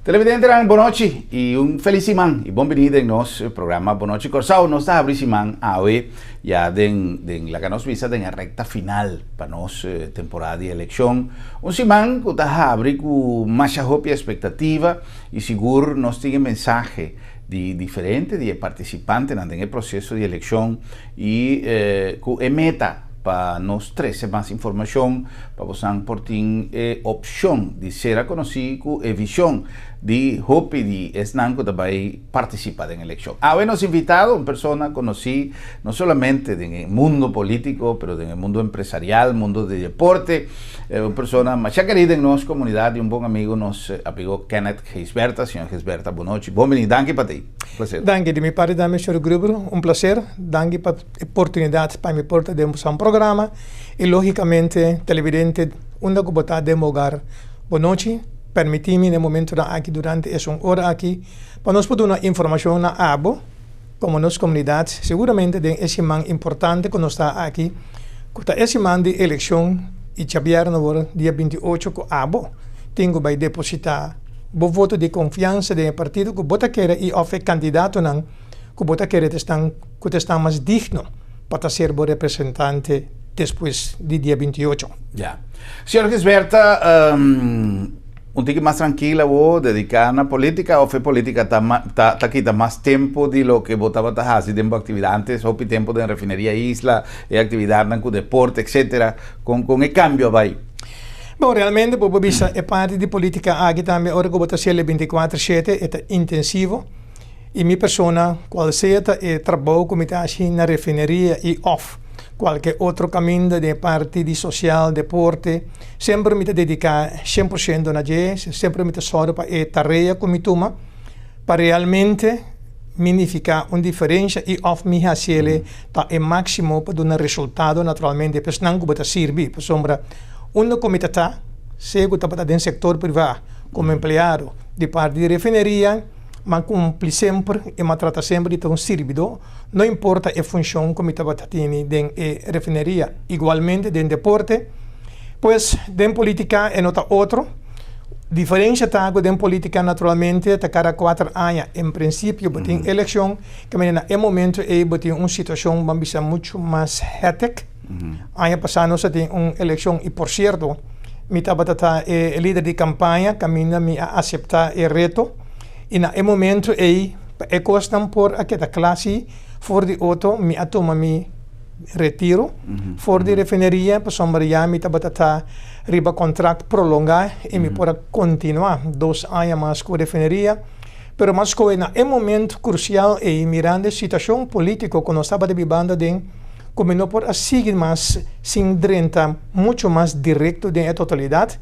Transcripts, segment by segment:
Televidente, boa noite e feliz semana e bem-vindo em nosso programa Boa Noite Corsao. Nós estamos abrindo semana hoje já den la que nos visa den a recta final para nossa temporada de eleição. Semana que está abrindo com muita hope e expectativa e seguro nós temos mensagem de diferente de participantes no processo de eleição e com meta para nós trazer mais informação para vocês por ter opção de ser conhecido e visão de hope de esnan que também participa da eleição. Hoje nos invitado uma pessoa conhecida não somente no mundo político, mas no mundo empresarial, mundo de deporte, uma pessoa mais querida em nossa comunidade, um bom amigo, nosso amigo Kenneth Gisberta. Senhor Gisberta, boa noite, bem-vindo, danke para ti. Prazer. Danke, de minha parte, Sr. Gruber, prazer, danke pela oportunidade para me portar dentro de programa e, logicamente, televidente, onde eu botar dentro lugar. Boa noite. Permiti-me no momento aqui durante essa hora aqui para nós poder dar informação na abo como nossa comunidade seguramente de esse man importante que nós está aqui que esse man de eleição e chabiar no hora dia 28 com abo tenho vai depositar o voto de confiança do partido que bota querer e oferece candidato não que bota querer está mais digno para ser o representante depois do dia 28. Já. Senhor Gisberta, um tique mais tranquila vou dedicar na política ou foi política tá quita mais tempo de lo que botava tá fazendo tempo atividades ou tempo de refineria isla e atividade com deporte etc com o cambio vai. Bom, realmente por vista é parte de política aqui também hora que bota ser 24/7 é intensivo e minha pessoa qual seja é trabalho como tá assim na refineria e off qualquer outro caminho de parte de social, deporte, sempre me dedicar 100% na gente, sempre me sorte para a tarefa que me toma, para realmente significar uma diferença e of me fazer o máximo para dar um resultado naturalmente, para não que servir, para sombra, onde como está, se está para dentro do setor privado, como empregado de parte de refineria, mas cumpre sempre e me trata sempre de um servidor, não importa a função como estava tendo dentro da refineria. Igualmente, dentro do deporte, pois, dentro política é nota outro. Diferença está dentro política, naturalmente, está cada 4 anos. Em princípio, tem eleição, que é momento tem uma situação muito mais hectic. Ano passado, nós temos uma eleição e, por certo, me estava o líder de campanha, que me aceitar o reto. E no momento é costam por aquela classe for de auto me atoma me retiro for de refineria para sombria me tabata riba contrato prolongar e me para continuar 2 anos mais com refineria pero mas com no momento crucial e mirando a situação política que nós estava vivendo den como não por seguir mais sem drenta muito mais direto da totalidade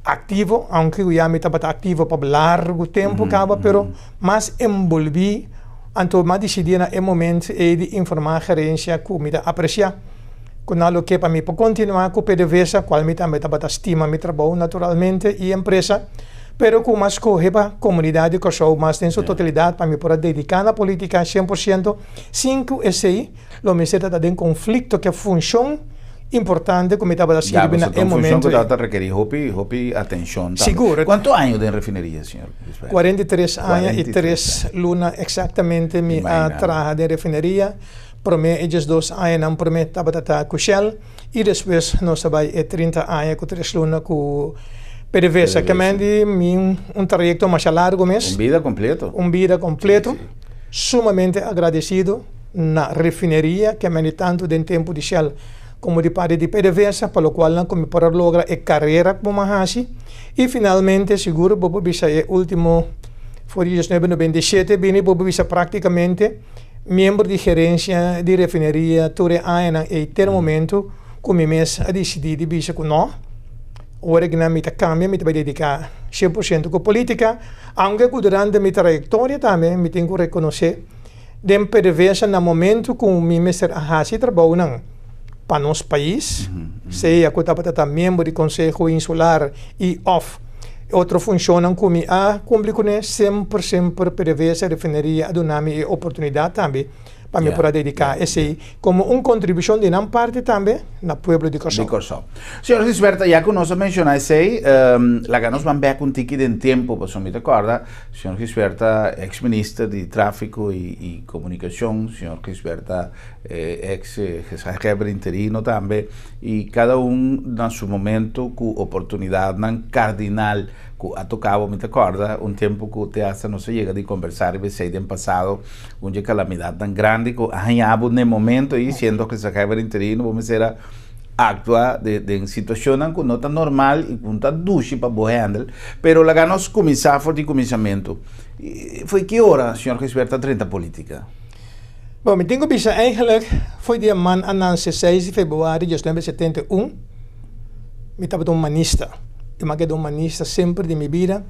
ativo, aunque eu já me estava ativo por largo tempo, pero mais envolvi, então mais decidi no momento de informar a gerência que me apreciar. Com algo que para mim para continuar com o PDVSA, qual me também estava estima meu trabalho naturalmente e empresa, pero com mais correr para a comunidade que sou mais em sua totalidade para me poder dedicar na política 100%, sem que esse lo me seta em conflito que funciona importante como estava assim no momento que está requerir hopi atenção. Seguro. Quantos anos de refineria, senhor? 43 anos e 3 lunas exatamente me trabalho de refineria. Por mim, esses 2 anos não por mim estava com Shell e depois nós trabalhamos 30 anos com 3 lunas com PDVSA, que é um trajeto mais largo mesmo. Uma vida completa. Sí. Sumamente agradecido na refineria, que é tanto do tempo de Shell como de parte de PDVSA, pelo qual não como para lograr a carreira como hasi e finalmente seguro bobo bisa o último foi em 1997 bem bobo bisa praticamente membro de gerência de refineria Ture Aena e ter momento como mês a decidir de bisa com nós ora que na mita cambia mita vai dedicar 100% com política aunque durante minha trajetória também me tenho que reconhecer de PDVSA no momento com me mestre hasi trabalho não para nosso país, se eu estava membro do Conselho Insular e OFF, outro funcionam como cumprir com sempre PDVSA refineria a donami oportunidade também para me poder dedicar esse como uma contribuição de nossa parte também no povo de Corsão. Senhor Gisberta, já que nós mencionamos aí, lá que nós vamos ver um tique de tempo, você me recorda, senhor Gisberta, ex-ministro de Tráfico e Comunicação, senhor Gisberta, ex-jefe interino também, e cada no seu momento com oportunidade cardinal que ha tocado, me recorda, um tempo que até hasta não se chega de conversar e sei do passado, uma calamidade tão grande que arranhava no momento e sendo que se jefe interino, vamos era actua de situação que não está normal e que está duche para boa handle, pero lá nós começar foi de começamento. Foi que hora, senhor Gisberta, 30 política? Bom, me tenho visto eigenlijk foi dia man announce 6 de februário de 1971. Me estava humanista. Eu me quedei humanista sempre de minha vida.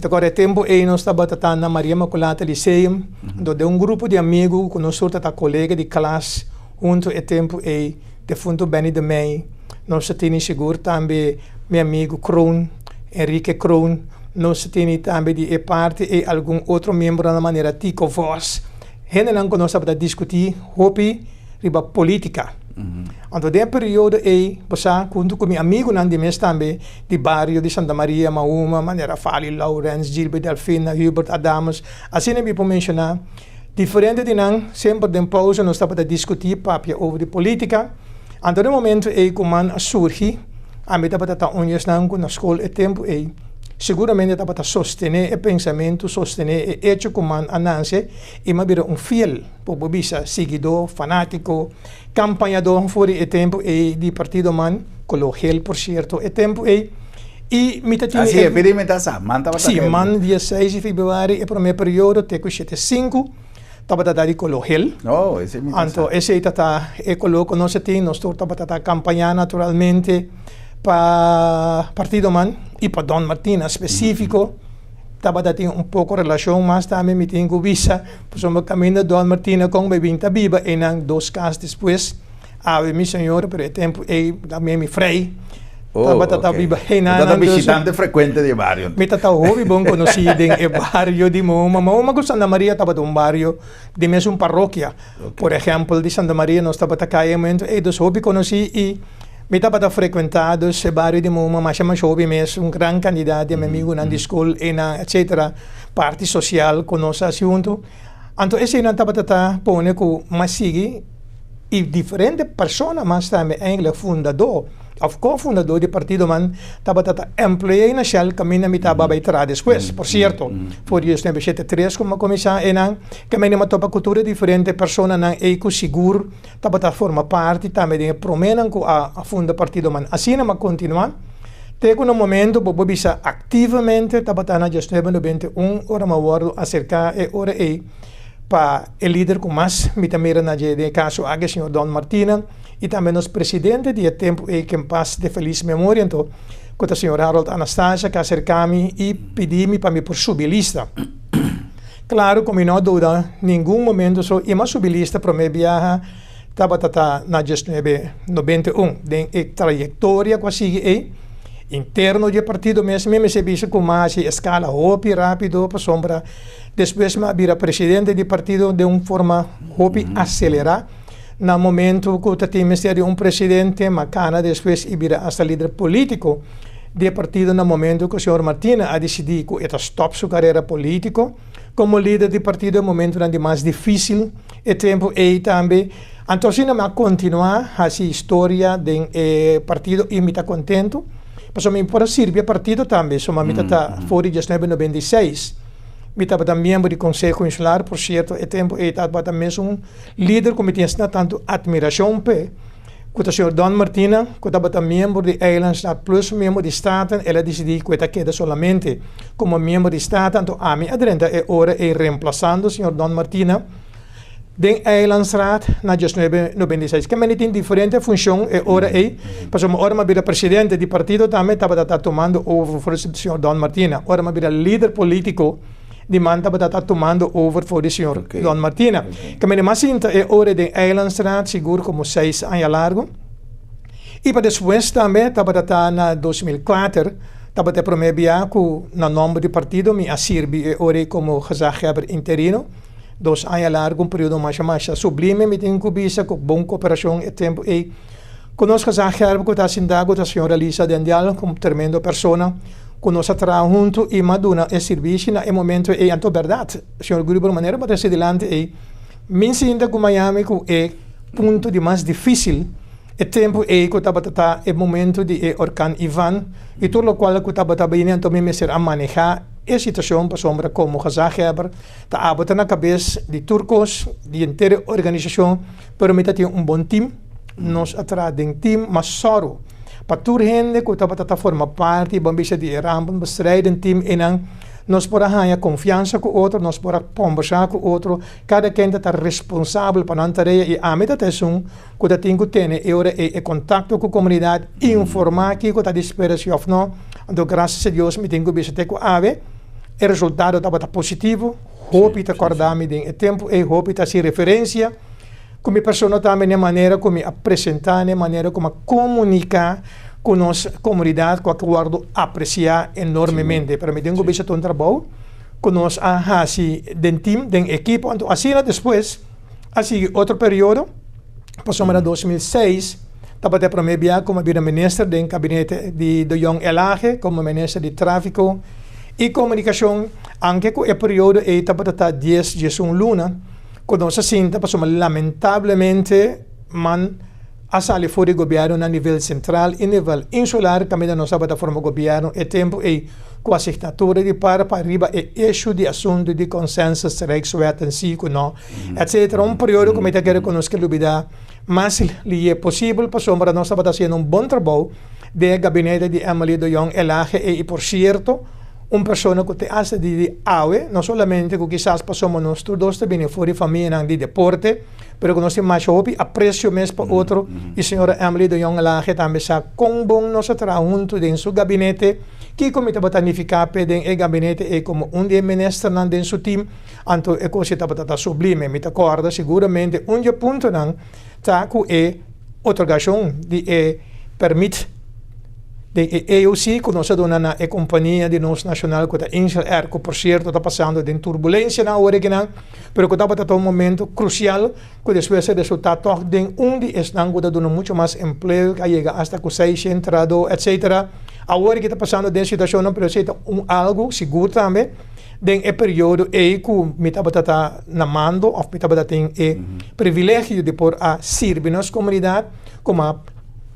Agora tempo aí nós estava tratando na Maria Imaculada Liceum, de um grupo de amigos que nós somos colega de classe, junto ao tempo aí de fundo Benny de May. Nós temos seguro também meu amigo Kroon, Henrique Kroon. Nós temos também de parte e algum outro membro da maneira Tico Voss. Hennelang que nós estamos discutir hopi riba política. Então, nesse período aí, passar junto com meu amigo de mês também, de bairro de Santa Maria, Mauma, maneira Fali, Lawrence, Gilbert Delfina, Hubert Adams, assim eu vou mencionar. Diferente de nós, sempre de pausa, nós estamos a discutir papia over política. Então, no momento aí, como surge, a mim estava a unhas na escola, e tempo aí, seguramente estava a sostener o pensamento, sostener o hecho como ananse, e me vira fiel, por bisa, seguidor, fanático, campanhador, for o tempo e de partido man, cologel, por certo, o tempo e me tinha... Assim, é perimentação, man estava sim, man, dia 6 de fevereiro, e primeiro período, teco 75, estava a dar cologel. Oh, esse é muito então, esse está, e coloco, nós estava a campanhar naturalmente, para partido man e para Don Martina específico, estava a ter pouco relação, mas também me tenho visa, por o caminho de Don Martina com me vinta viva, e em 2 casos depois, meu senhor, por tempo, e também me frei, estava a viva, e estava visitante frequente de barrio. Me estava hobby bom conhecido em barrio de Mauma com Santa Maria estava de barrio de mesmo paróquia, por exemplo, de Santa Maria nós estava a cair, e dos hobby conheci e me estava frequentado esse bairro de Mauma, mas chama hobby mesmo, grande candidato, meu amigo na escola, etc. Parte social com nós junto. Então, esse não estava a pôr com mas sigue e diferente pessoas, mas também eigenlijk fundador, of cofundador do partido, man, estava a employee na Shell, caminho me estava a entrar depois, por certo. Por isso, em 73, como começar, e não, caminho me topa cultura diferente, pessoas não eco seguro, estava a formar parte, também de promenem com a funda partido, man. Assim, não continuar. Tenho no momento, vou bisa ativamente, estava a na gestão 91, hora me acordo acerca e hora aí, para o líder com mais, me também na de caso, o senhor Don Martina, e também os presidentes de tempo e que em paz de feliz memória, então, com o senhor Harold Anastasia, que acercou-me e pediu-me para me por subir lista. Claro, como não dúvida, nenhum momento sou e mais subir lista para me viajar, estava na gestão 91, de trajetória quase e interno do partido mesmo, me se visto com mais escala rápido, para sombra, depois me vira presidente do partido de uma forma acelerada. No momento que o ministério de presidente, macana, depois vira hasta líder político do partido, no momento que o senhor Martina a decidido que stop sua carreira política, como líder do partido, no momento onde mais difícil, e tempo e também. Então, se não continuar essa história do partido, e me está contento, mas me pode servir partido também, só me está fora de 1996. Me estava também membro do Conselho Insular, por certo, e tempo e estava também líder que me tinha tanto admiração pe, que o senhor Don Martina, que estava também membro de Islands Plus, membro de Estado, ela decidiu que queda solamente como membro de Estado, então a mim aderente é hora e reemplazando o senhor Don Martina den Eilandsraad na 1996. Que men tem diferente função e hora aí, mas uma hora me vira presidente do partido também estava tomando over for o senhor Don Martina, hora me vira líder político de man estava tomando over for o senhor Don Martina. Que men mais sinta é hora de Eilandsraad, seguro como 6 anos largo. E para depois também estava na 2004, estava a primeira via com o nome do partido, me assirbi hora como gezagheber interino. 2 anos largo, período mais sublime, me tem que com boa cooperação e tempo. E conosco a Gerber, que está sentado, a senhora Lisa Dendial, como tremenda pessoa, conosco trabalha junto e maduna e serviço no momento e anto verdade. Senhor Grupo, maneira para se adiante e me sinto com Miami que é ponto de mais difícil. O tempo é que estava o momento de orcan Ivan e tudo o qual que estava bem então me ser a manejar a situação para sombra como Gerber está a na cabeça de turcos de inteira organização para me ter bom time nós atrás de time mas só para toda gente que estava forma parte bambisa de rampa bestrijden team en nós por a confiança com o outro, nós por a conversar com o outro, cada quem está responsável para não tarefa e a meditação que tem que ter é contato com a comunidade, informar que está disperso ou não, então graças a Deus me tenho que visitar com a ave, o resultado estava positivo, hope está acordar-me de tempo e hope está se referência, como a pessoa também de maneira como apresentar, de maneira como comunicar com nossa comunidade, que eu guardo apreciar enormemente. Para mim, tenho visto um trabalho com nós, assim, de time, de equipe. Então, assim, depois, assim, outro período, passamos em 2006, estava para mim, como ministro do gabinete de Young Elage, como ministro de tráfico e comunicação, anche com o período, estava 10 luna, com nós, assim, passamos lamentavelmente, a sala fora do governo a nível central e nível insular, também não sabe da forma do governo, e tempo e com a assinatura de para arriba e eixo de assunto de consenso Rijkswet en si, etc. Um período como eu quero conosco que mas é possível, para sombra nós estamos fazendo bom trabalho de gabinete de Emily de Jong Elage e, por certo, pessoa que te hace de AUE, não somente que quizás passamos nós todos também fora de família de deporte, pero que nós temos mais hobby, aprecio mesmo para outro, e a senhora Emily de Jong Elage também está com bom nosso trabalho junto em seu gabinete, que como está botanificar em gabinete e como de ministro em seu time, então é coisa está sublime, me acorda seguramente ponto não está com a otorgação de permite de EUC, que nós dona na companhia de nosso nacional, que está Insel Air, que por certo está passando de turbulência na hora que não, mas que está um momento crucial, que depois se resultado de onde estão que dando muito mais emprego, que chega hasta com 600 trabalhadores, etc. Agora que está passando de situação, não precisa algo seguro também, de período que me está na mando, ou me está tendo privilégio de por a servir nossa comunidade, como a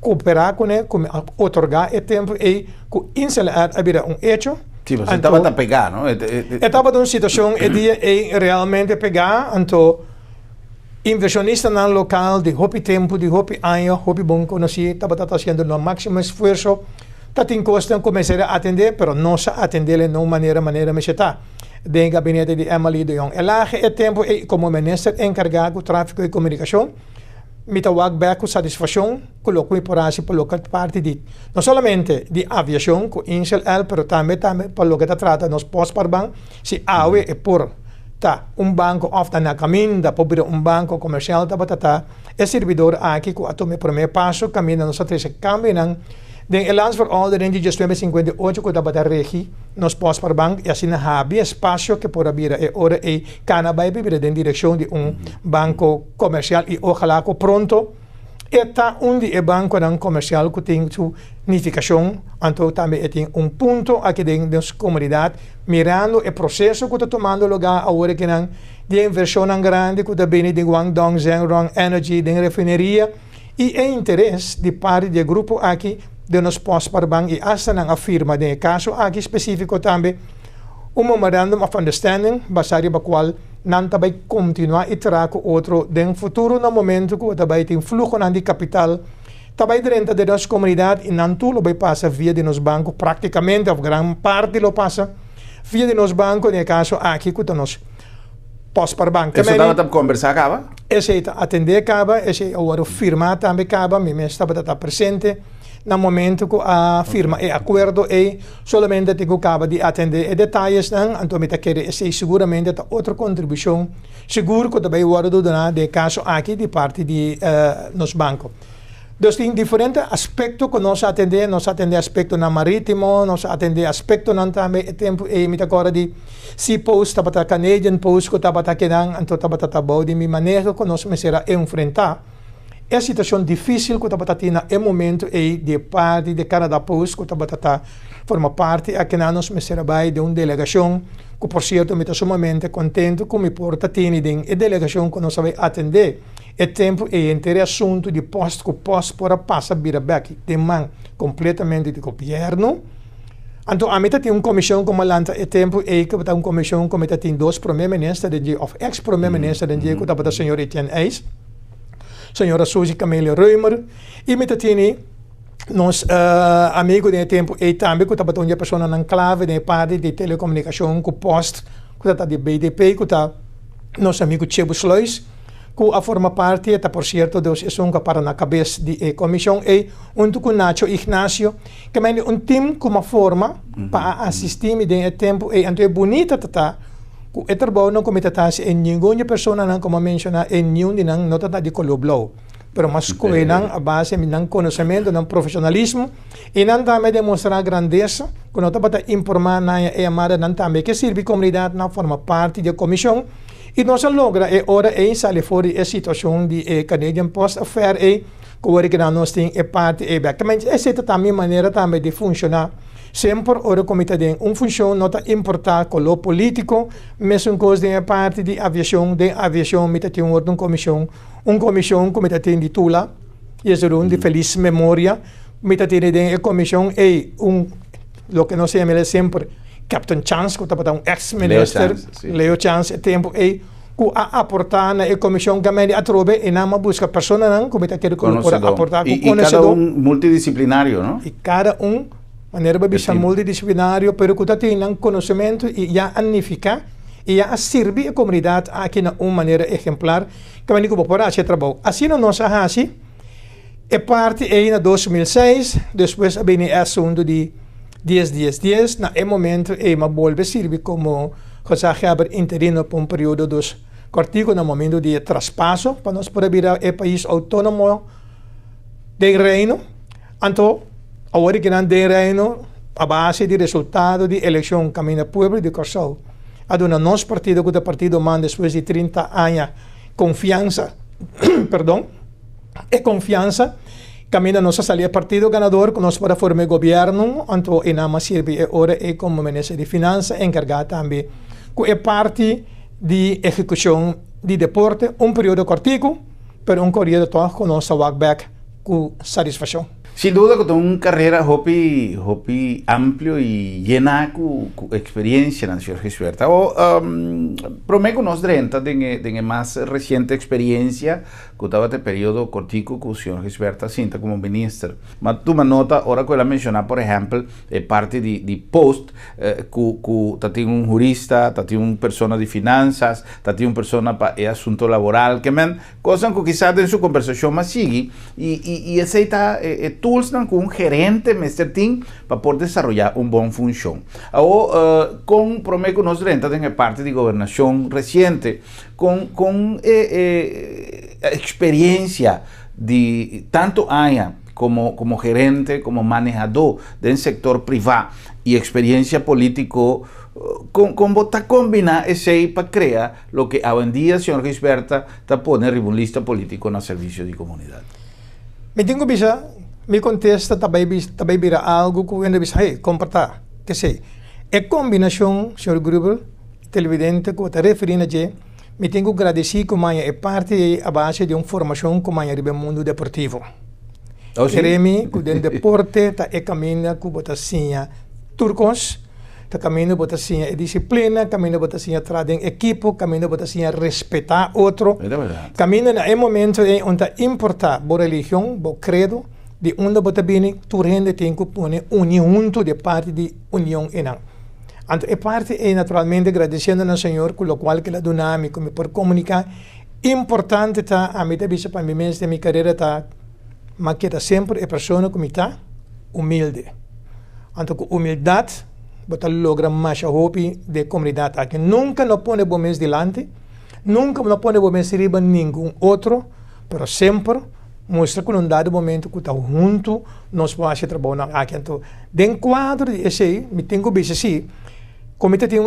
cooperar com ele, como otorgar o tempo e com instalar havia hecho. Sim, você estava a pegar, não? Estava numa situação e realmente pegar, então inversionista no local de hopi tempo, de hopi ano, hopi bom conhecido, estava fazendo o máximo esforço, está em custa começar a atender, mas não se atender de uma maneira me está. Do gabinete de Emily de Jong Elage o tempo e como ministro encarregado do tráfico e comunicação, me tawag back com satisfação, coloco por assim para local parte de não somente de aviação com Insel L, mas também para lo que trata nos pós-parban, se AUE é por banco ofta na caminho da pobre banco comercial é servidor aqui com a tome primeiro passo, caminho nos três caminham den Alliance for All the Range de 58 que estava regi nos pós-parban e assim havia espaço que por abrir e ora e canabay bibira em direção de banco comercial e ojalá que pronto está onde é banco não comercial que tem sua unificação, então também tem ponto aqui dentro da comunidade mirando o processo que está tomando lugar agora que não de inversão grande que está bem de Guangdong Zhengrong Energy de refineria e é interesse de parte do grupo aqui de nos pós-parban e hasta nang afirma de caso aqui específico também memorandum of understanding baseado no qual não vai continuar e terá com outro de futuro no momento que vai ter fluxo de capital também dentro da nossa comunidade e não tudo vai passar via de nos bancos praticamente a grande parte lo passa via de nos bancos no caso aqui que nós pós-parban isso estava a conversar acaba? Esse atender acaba esse agora firmar também acaba me estava presente no momento que a firma é acordo e solamente tem que acabar de atender e detalhes então me querer esse seguramente outra contribuição seguro que também o guardo donar de caso aqui de parte de nos banco Dus tem diferentes aspectos que nós atendemos aspecto na marítimo, nós atendemos aspecto na também tempo e me agora de Sea Post, tabata Canadian Post, que tabata Kenan, anto tabata tabau de mi maneira que nós me será enfrentar é a situação difícil que tabata tina é momento e de parte de Canada Post que tabata forma parte aqui nós me será vai de uma delegação que por certo me está sumamente contento com me porta tini de a delegação que nós vai atender é tempo e inteiro assunto de post que post para passar vira back de man completamente de governo. Então a meta tem uma comissão como lanta é tempo e que está uma comissão como tem dois primeiros-ministros of ex-primeiro-ministro de que está o senhor Etienne Eis, senhora Suzy Camélia Reumer e meta tem nós amigo de tempo e também que está uma pessoa na clave de parte de telecomunicação que post que está de BDP que está nosso amigo Chebo Sluis que a forma parte, está por certo, Deus é um para na cabeça da comissão e junto com Nacho Ignacio, que é um time com uma forma para assistir me de tempo e então é bonita tata, que é trabalho não como tata se nenhuma pessoa não como mencionar e nenhum de não tata de coloblo, pero mas que não a base de conhecimento, não profissionalismo e não também demonstrar grandeza, que não tata informar na e amada não também que serve comunidade não forma parte da comissão. E nós logra e ora e sale fora a situação de Canadian Post Affair e que nós temos é parte e back. Mas essa é também a maneira também de funcionar. Sempre ora como tem função não está importar com o político, mesmo coisa de parte de aviação me tem uma comissão como tem de Tula, e é de feliz memória, me tem de comissão e lo que nós chamamos sempre Captain Chance, que está um ex-minister, Leo Chance, tempo e que aportar na comissão que a trobe e não busca pessoas que quer aportar e cada multidisciplinário, não? E cada maneira de multidisciplinário, pero que tem conhecimento e já anifica e já serve a comunidade aqui na uma maneira exemplar que a gente pode fazer trabalho. Assim nós fazemos é parte em 2006, depois vem o assunto de 10, na momento ma volve servir como gesagheber interino por período dos cortico no momento de traspasso para nós poder virar o país autônomo do reino. Então, agora que não do reino, a base de resultado de eleição caminho povo de Corsol. Aduna nosso partido, que o partido manda depois de 30 anos, confiança, perdão, e confiança, caminha nossa saída partido ganador que nós para formar governo, então e na serve ora e como ministro de finanças encarregado também que é parte de execução de deporte período cortico, pero período todo com nossa walkback com satisfação. Sin duda que tengo una carrera hopi amplio y llena con experiencia en la ciudad de Gisberta. Prometo nos drenta de más reciente experiencia que estaba este periodo cortico con la ciudad de Gisberta sinta como ministro. Mas tú me nota ahora que la menciona por ejemplo parte de post que tiene un jurista, tiene una persona de finanzas, tiene una persona para el asunto laboral, que men cosas que quizás en su conversación más sigue y aceita tools com um gerente, Mr. Team, para poder desarrollar uma boa função. Com prometo nós renta em parte de governação recente, com experiência de tanto anos como gerente, como manejador do setor privado e experiência político, com botar combinar esse para criar o que hoje em dia, senhor Gisberta, está pondo uma lista político no serviço de comunidade. Me tenho me contesta também vira algo que ainda bisa comportar que sei é combinação senhor Gruber televidente que está referindo a me tenho que agradecer como é parte a base de uma formação como é no mundo deportivo Jeremy que dentro deporte tá caminha que bota assim turcos tá caminho bota assim disciplina caminho bota assim trabalhar em equipo caminho bota assim respeitar outro caminho no momento onde importa boa religião boa credo de onde bota bem tu rende tem que pôr união de parte de união enang. Então é parte naturalmente agradecendo ao Senhor com o qual que la donami como por comunicar importante tá a mim também para mim mesmo minha carreira tá mas que tá sempre é pessoa como tá humilde. Então com humildade bota logra mais a hope de comunidade aqui nunca não põe bom mês delante nunca não põe bom mês riba nenhum outro pero sempre mostra que num dado momento que está junto, nós podemos trabalhar aqui. Então, dentro do quadro desse, me tenho que assim, como tem um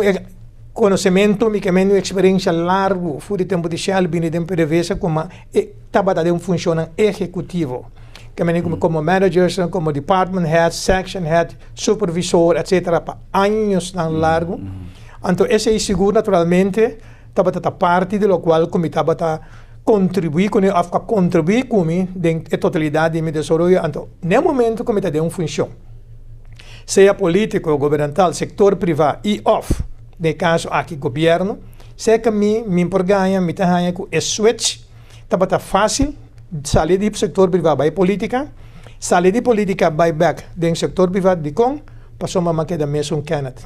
conhecimento, me tem uma experiência larga, fora de tempo de shell, bem de PDVSA, como estava dando função executivo. Como managers, como department head, section head, supervisor, etc. para anos tão largo. Então, esse é seguro, naturalmente, estava a parte do qual como estava a contribuir com a totalidade do meu desenvolvimento. Então, no momento, como está dando função, seja político, governamental, setor privado e off, no caso aqui, governo, seja que me ganha, me ganha com o switch, estava fácil, sair do setor privado para política, sair de política para back do setor privado de com, passou uma maqueta mesmo Canada.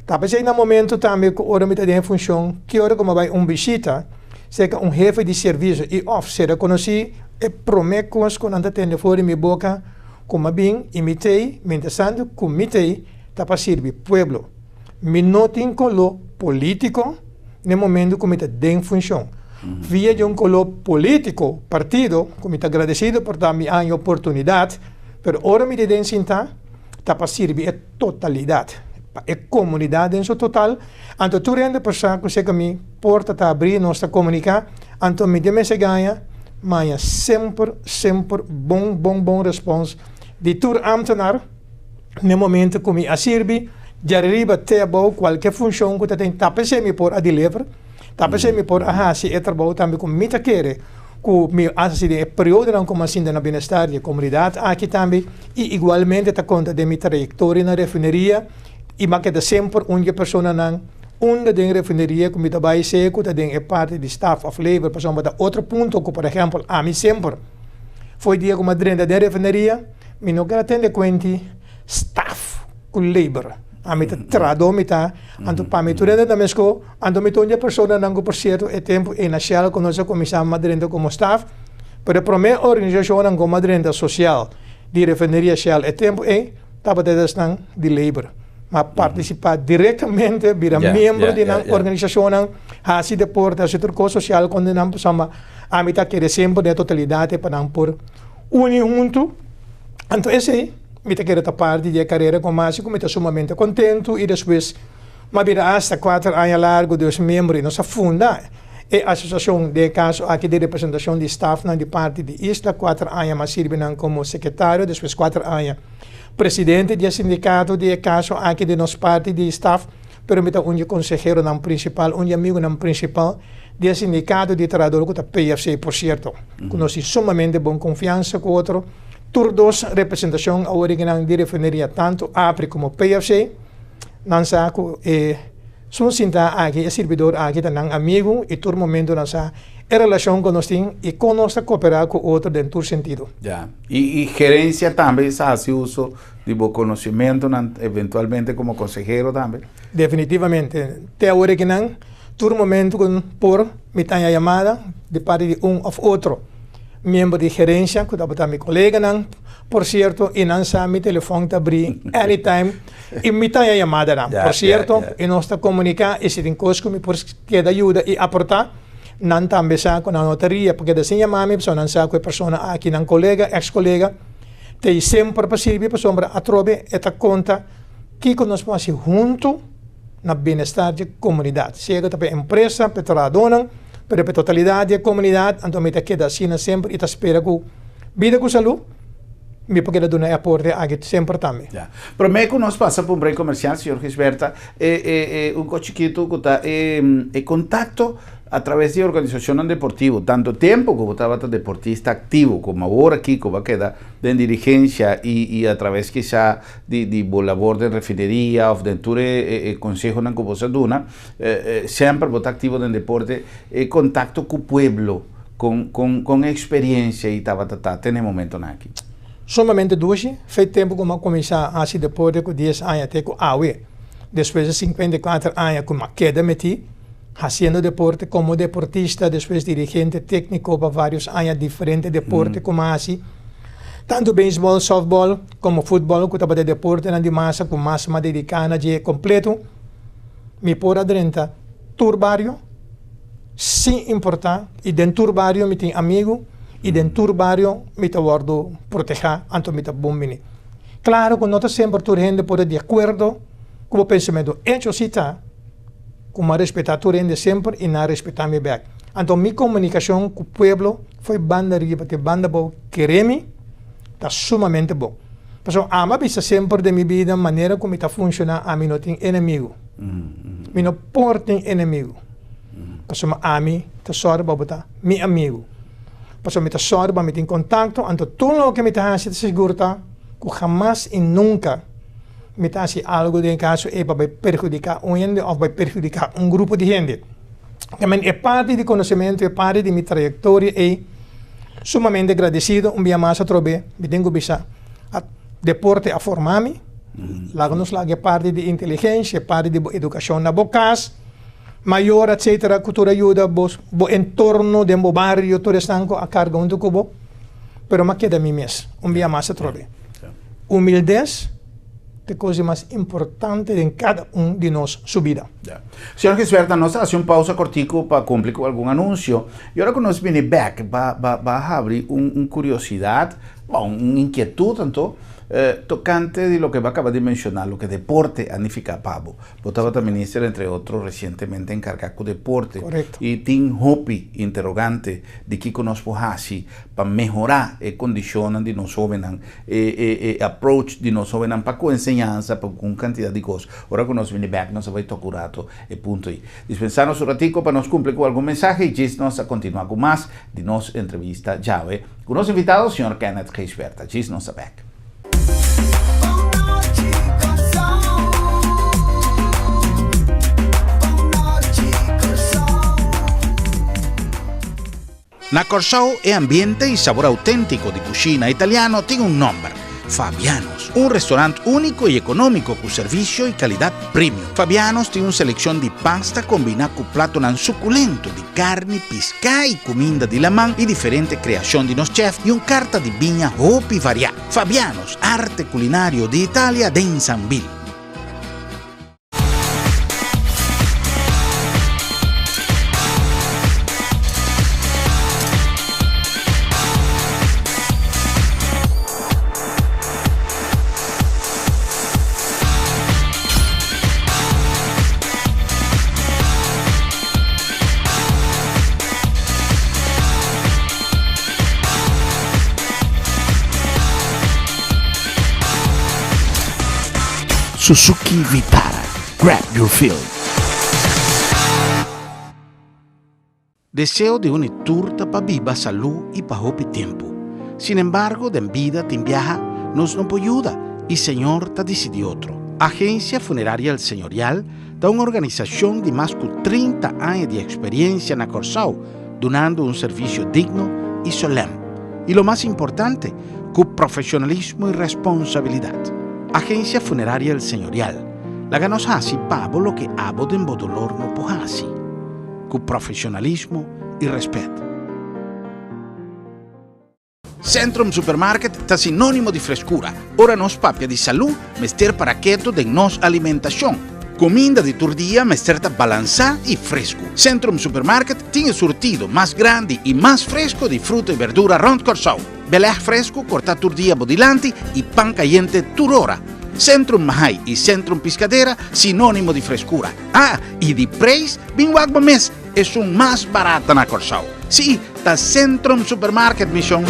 Talvez no momento também que hora me está em função, que hora como vai visita, seja um jefe de serviço e off, será conhecido, e promete quando anda tendo fora minha boca, como bem, imitei, me interessando, comitei, está para servir pueblo. Me notem com o político, no momento que me está em função. Via de um colo político, partido, como está agradecido por dar-me a oportunidade, mas agora me tem sentar, está para servir a totalidade, a comunidade em seu total. Então, tu rende por saco, sei que me porta a abrir, nós a comunicar, então me dê se ganha, mas sempre bom responsa de tur ambtenaar, no momento que me a servir, já arriba até a qualquer função que tem, tapa se me por a deliver. Tapi saya por ahasi trabalho também com muita querer com me assim de período não como assim na bem-estar da comunidade aqui também e igualmente está conta de minha trajetória na refineria e mas que sempre uma pessoa não onde de refineria como está vai ser que tem é parte de staff of labor para somar outro ponto que por exemplo a mim sempre foi dia como dentro da refineria me não quero atender quanti staff com labor a mim trado me tá anto para mim tudo da mesco anto me tonha pessoa não por certo é tempo e na shell com nossa comissão madrinha como staff para primeira organização não como madrinha social de refineria shell é tempo e tava de labor mas participar diretamente vira membro de uma organização assim de porta setor social quando não sama a mim tá querer sempre de totalidade para não por unir junto então esse me quero a parte da carreira com mais como estou sumamente contente e depois mas vira hasta 4 anos largo dos membros e nossa funda e a associação de caso aqui de representação de staff na de parte de Isla 4 anos mas sirve como secretário depois 4 anos presidente do sindicato de caso aqui de nossa parte de staff pero me um consejero não principal um amigo não principal do sindicato de trabalhador que está PFC por certo conheci sumamente boa confiança com outro Turdos representação a original de refineria tanto APRI como PFC não saco são sinta aqui é servidor aqui também amigo e todo momento não sa é relação com nós tem e com nós cooperar com outro dentro do sentido e gerência também se hace uso de bom conhecimento eventualmente como consejero também definitivamente até original todo momento por me tem a chamada de parte de ou outro membro de gerência, que estava meu colega, não, por certo, e não sabe meu telefone está abrir anytime, e me tem a chamada, não, por certo, e nós está comunicar, e se tem coisa que me por que ajuda e aportar, não também sabe com a notaria, porque da sinha mami, pessoa não sabe que a pessoa aqui, não colega, ex-colega, tem sempre possível, pessoa a trobe, e ta conta, que nós podemos junto, na bem-estar da comunidade, seja para a empresa, para a dona, para a totalidade da comunidade, então me queda assim sempre e te espera que vida com saúde, me pode dar um aporte aqui sempre também. Para mim, quando nós passamos por um break comercial, senhor Gisberta, um coche chiquito que está em contato a través de organización deportiva, tanto tiempo como estaba deportista activo, como ahora aquí, como queda de dirigencia y a través quizá de labor de refinería o de ture consejo na como duna, siempre está activo en deporte, contacto con pueblo, con experiencia y estaba en momento aquí. Sumamente doce, fez tempo que eu comecei a fazer deporte com 10 anos até com AUE. Depois de 54 anos com uma queda meti, fazendo deporte como deportista, depois dirigente técnico para vários anos diferentes deporte como assim. Tanto beisebol, softball, como futebol, que estava de deporte na de massa, com massa dedicada de completo. Me por adrenta turbario, sim importar, e dentro turbario me tem amigo, E dentro do barrio, me está guardo proteger, anto me está bombini. Claro, que não sempre toda gente pode de acordo com o pensamento. Hecho se está, como respeitar toda gente sempre e não respeitar me back. Então, minha comunicação com o povo foi banda riba, que banda boa, queremos, está sumamente bom. Então, ama bisa sempre de minha vida, maneira como está funcionando, a mim não tem inimigo. Me não porta inimigo. Então, a mim, está sorte para botar, meu amigo. Então, me está sorte para me ter contato, então, tudo o que me está fazendo, segura, que jamais e nunca me está fazendo algo de caso é para perjudicar um gente ou para perjudicar um grupo de gente. Também é parte do conhecimento, é parte de minha trajetória e sumamente agradecido. Um dia mais a trobe, me tenho bisa a deporte a formar-me. Lá nos lá é parte de inteligência, é parte de educação na bocas, maior, etc. Cultura ajuda, o entorno de meu barrio, todo estanco a carga um do cubo. Pero me queda mi mes, um dia mais a trobe. Humildez é a coisa mais importante em cada de nós, sua vida. Senhor Gisberta, nós hace um pausa cortico para cumprir com algum anúncio. E agora que nós vem back, vai abrir curiosidade, inquietud, tanto, tocante de lo que acaba de mencionar, lo que deporte significa Pablo. Votaba también ministro, entre otros, recientemente encargado de deporte. Correcto. Y tiene hopi interrogante de que conozco así para mejorar condiciones de nos jóvenes, approach de nos jóvenes para con enseñanza, para con cantidad de cosas. Ahora que nos viene back, nos va a tocar punto ahí. Dispensarnos un ratico para nos cumplir con algún mensaje y nos a continuar con más de nos entrevista llave. Con los invitados, señor Kenneth Gisberta. Nos a back. Na Corsao è ambiente e sabor autentico di cucina italiano tiene un nome, Fabianos, un restaurante único y económico con servicio y calidad premium. Fabianos tiene una selección de pasta combinada con plato suculento de carne, pesca y comida de la mano y diferente creación de los chefs y un carta de viña hopi variada. Fabianos, arte culinario de Italia de Insanville. Suzuki Vitara, grab your fill. Deseo de una turta para viva salud y para hopi tiempo. Sin embargo, de vida te viaja, nos no ayuda y Señor te decide otro. Agencia Funeraria El Señorial da una organización de más de 30 años de experiencia en Corsao, donando un servicio digno y solemne. Y lo más importante, con profesionalismo y responsabilidad. Agencia Funeraria El Señorial. La ganos así pavo lo que abo de dolor no pohasi. Con profesionalismo y respeto. Centrum Supermarket está sinónimo de frescura. Ora nos papia de salud, mester paraqueto de nos alimentación. Comida de turdía, mester balanzada y fresco. Centrum Supermarket tiene surtido más grande y más fresco de fruta y verdura rond Corsao. Belé fresco, corta turdía bodilante y pan caliente turora. Centrum Mahai y Centrum Piscadera, sinónimo de frescura. Ah, y de precio, binguagbo mes, es un más barato na Corsao. Sí, está Centrum Supermarket, Mission.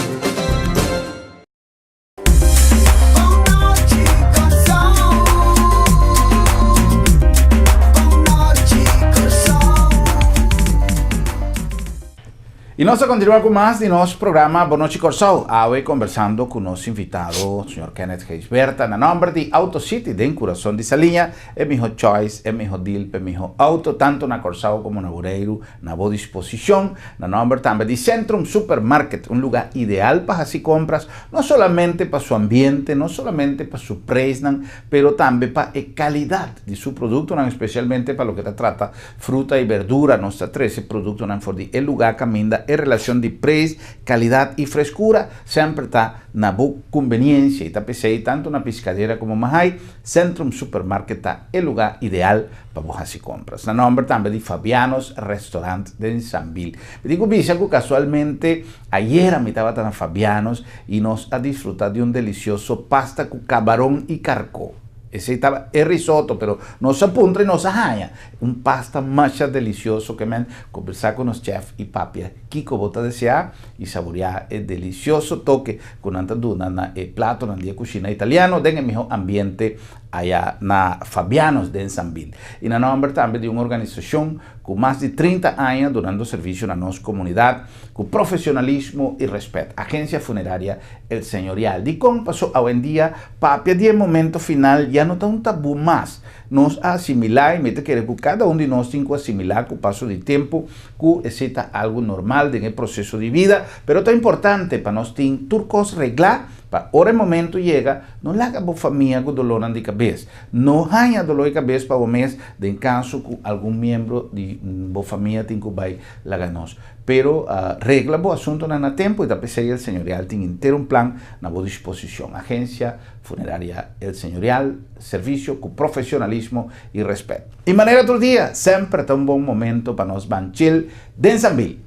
Y nos a continuar con más de nuestro programa Boa Noite Corsao. Hoy conversando con nuestro invitado, señor Kenneth Gisberta, en nombre de AutoCity, de Corazón de Salinha, es mi choice, es mi deal, es mi auto, tanto na Corsao como na Bureiro, na boa disposición, en nombre también de Centrum Supermarket, un lugar ideal para hacer compras, no solamente para su ambiente, no solamente para su precio, pero también para la calidad de su producto, especialmente para lo que te trata fruta y verdura, nuestra 13 productos, el lugar camina é relação de preço, qualidade e frescura, sempre está na boa conveniência. E pensei tanto na Piscadeira como Mahai, Centrum Supermarket está o lugar ideal para você compras. Na nome também de Fabianos Restaurante de Sambil. Digo, bicha, que casualmente ayer me estava na Fabianos e nós a disfrutar de delicioso pasta com camarão e carcó. Ese estaba el risotto, pero no se apunta y no se haya. Un pasta más delicioso que me conversar con los chefs y papia. Kiko bota desear y saborear el delicioso toque con antaduna el plato en el día cocina italiano en el mejor ambiente allá na Fabianos de Sambil. Y na nombre también de una organización con más de 30 años dando servicio a nuestra comunidad con profesionalismo y respeto. Agencia Funeraria El Señorial. De cómo pasó hoy en día, papia, de momento final ya no está un tabú más. Nos asimilar y mete que cada uno de nosotros tiene que asimilar con el paso del tiempo que es algo normal en el proceso de vida, pero es importante para nosotros tener turcos reglar. Para ahora el momento llega, no le haga a familia con dolor de cabeza. No haya dolor de cabeza para mes de caso que algún miembro de la familia tiene que la ganos. Pero regla el asunto en tiempo y da PCI el Señorial tiene entero un plan a vuestra disposición. Agencia Funeraria El Señorial, servicio con profesionalismo y respeto. Y manera otro día, siempre está un buen momento para nos van chill de Sambil.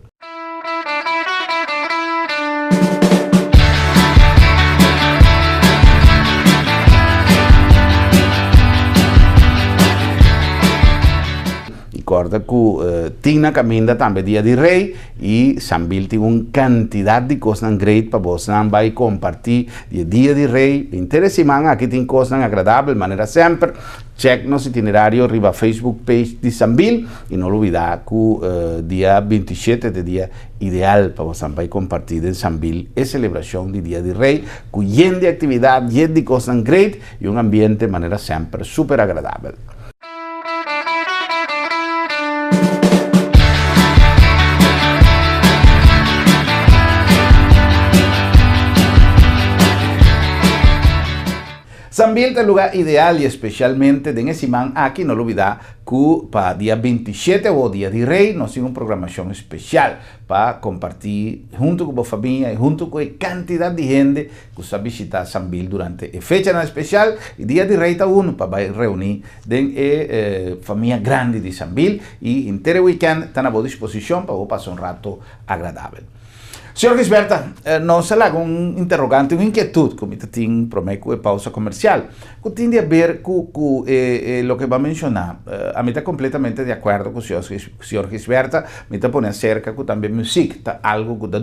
Recorda que Tina caminha também dia de rei e Sambil tem uma quantidade de coisas great para você vai compartilhar dia de rei. Interessante, aqui tem coisas agradáveis, de maneira sempre. Check nosso itinerário, arriba a Facebook page de Sambil e não olvidar que dia 27 é o dia ideal para você vai compartilhar em Sambil a celebração de dia de rei, com cheio de atividade, cheio de coisas great e um ambiente de maneira sempre super agradável. Sambil é o lugar ideal e especialmente de esse man aqui, não olvidar que para dia 27 ou dia de rei nós temos uma programação especial para compartilhar junto com a família e junto com a quantidade de gente que está visitar Sambil durante a fecha especial e dia de rei está para reunir a família grande de Sambil e inteiro weekend está na boa disposição para passar um rato agradável. Senhor Gisberta, nós lá um interrogante, uma inquietude, como tem prometo pausa comercial, que tem a ver com o que vai mencionar. A mim está completamente de acordo com o senhor Gisberta, me está pondo cerca que também música está algo que dá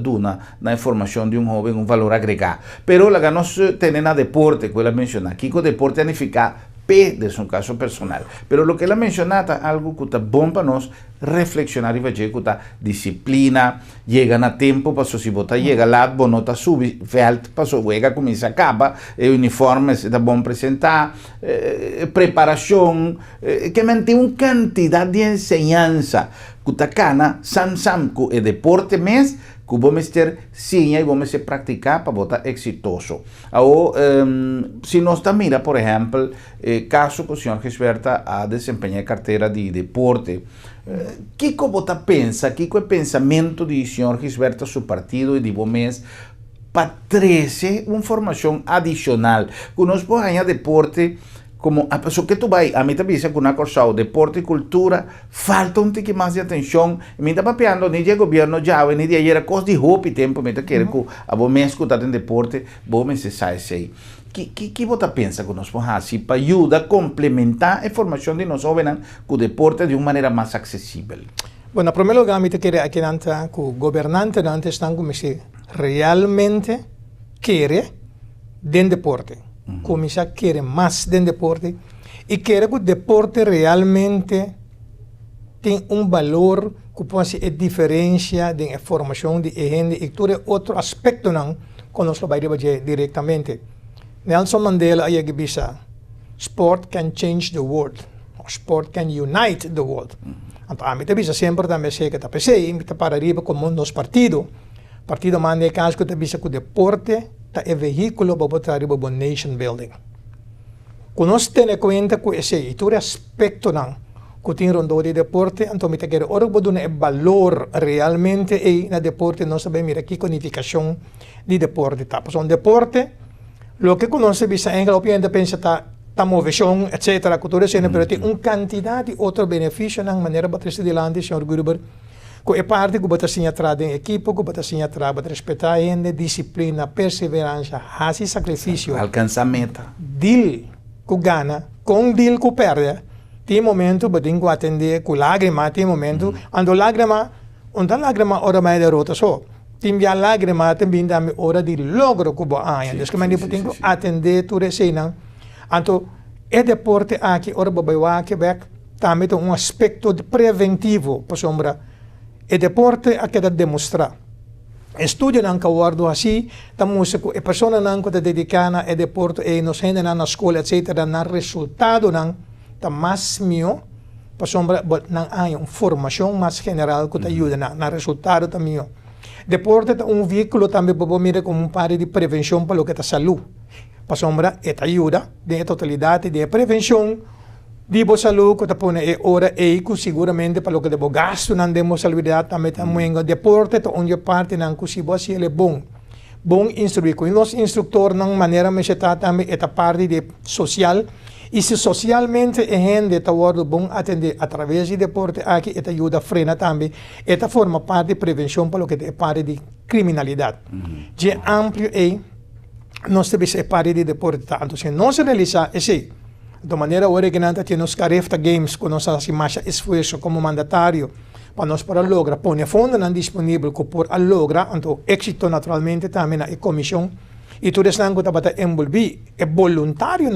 na informação de jovem um valor agregado. Pero lá que nós temos na deporte, que ela menciona, aqui que o deporte é ficar de su caso personal. Pero lo que ella mencionata, algo que está bom para nos reflexionar y ver que está disciplina, llegan a tiempo, para si vota llega lá, bonota sube, felt, paso juega, comienza acaba, uniforme está bom presentar, preparación, que mantiene una cantidad de enseñanza, que está cana, sam, que el deporte mes, que vamos ter sim e vamos praticar para botar exitoso. Ou, se nós mira, por exemplo, caso que o senhor Gisberta a desempenhar carteira de deporte, que você pensa, que é o pensamento do senhor Gisberta, seu partido e de vocês, para trazer uma formação adicional, que nós podemos ganhar deporte como a pessoa que tu vai, a mim também com uma coisa, deporte e cultura, falta um pouco mais de atenção. Me está papeando, nem de governo já, nem de ayer, coisa de roupa e tempo, me está querendo que a você escutar em deporte, você se sai sei. Que você pensa que nós podemos fazer para ajudar a complementar a formação de nós jovens com o deporte de uma maneira mais acessível? Bom, em primeiro lugar, me queria aqui que o governante estão como se realmente quer den deporte. Começar a querer mais de deporte e querer que o deporte realmente tem valor que pode ser diferença da formação de gente e todo outro aspecto não que nós vamos fazer diretamente. Nelson Mandela aí disse, sport can change the world, sport can unite the world. Então a mim também sempre também sei que está pensando para arriba com o nosso partido manda caso que também que o deporte é veículo para botar para nation building. Quando nós temos em conta que esse todo aspecto não, kuting rondo de deporte, anto mita kere oro bodo na e valor realmente e na deporte non sabe mira ki conificación di deporte ta. Pues un deporte, lo que conoce bisa en opinión pensa ta movición, etcétera, cultura cena, pero tiene un cantidad de otro beneficio na manera batrese de lande, senhor Gruber. Ko e parte ko bata sinha trada em equipo, ko bata sinha trada bata respeitar ainda, disciplina, perseverança, hasi sacrifício. Alcançar meta. Deal ko gana, com deal ko perde. Tem momento batin ko atender ko lágrima, tem momento ando lágrima, onda lágrima ora mais derrota só. Tem via lágrima também dá me hora de logro ko boa ainda. Desde que mani batin ko atender tu recena. Anto é deporte aqui ora babaiwa Quebec, também tem um aspecto preventivo, por sombra. E deporte a que demonstra. Estudio nan kawardo assim, tamos e persona nan ko dedicana e deporte e nos hende na escola etc. na resultado nan ta mais mio, por sombra nan hay uma formação mais general que te ajuda na resultado também. Deporte é um veículo também para mira como parte de prevenção para o que é saúde. Por sombra te ajuda de totalidade de prevenção. Dibo saúde que tapone e ora e que seguramente para o que debo gasto não demos saúde também também deporte to onde parte não que se você é bom instruir com nós instrutor não maneira me está também esta parte de social e se socialmente é gente tá word bom atender através de deporte aqui esta ajuda a frenar também esta forma parte de prevenção para o que é parte de criminalidade de amplo e nós temos a parte de deporte tanto se não se realizar esse de maneira originante que nos carefta games com nossa mais esforço como mandatário para nós para lograr pôr fundo não disponível por a lograr então êxito naturalmente também na comissão e tudo isso não está para envolver é voluntário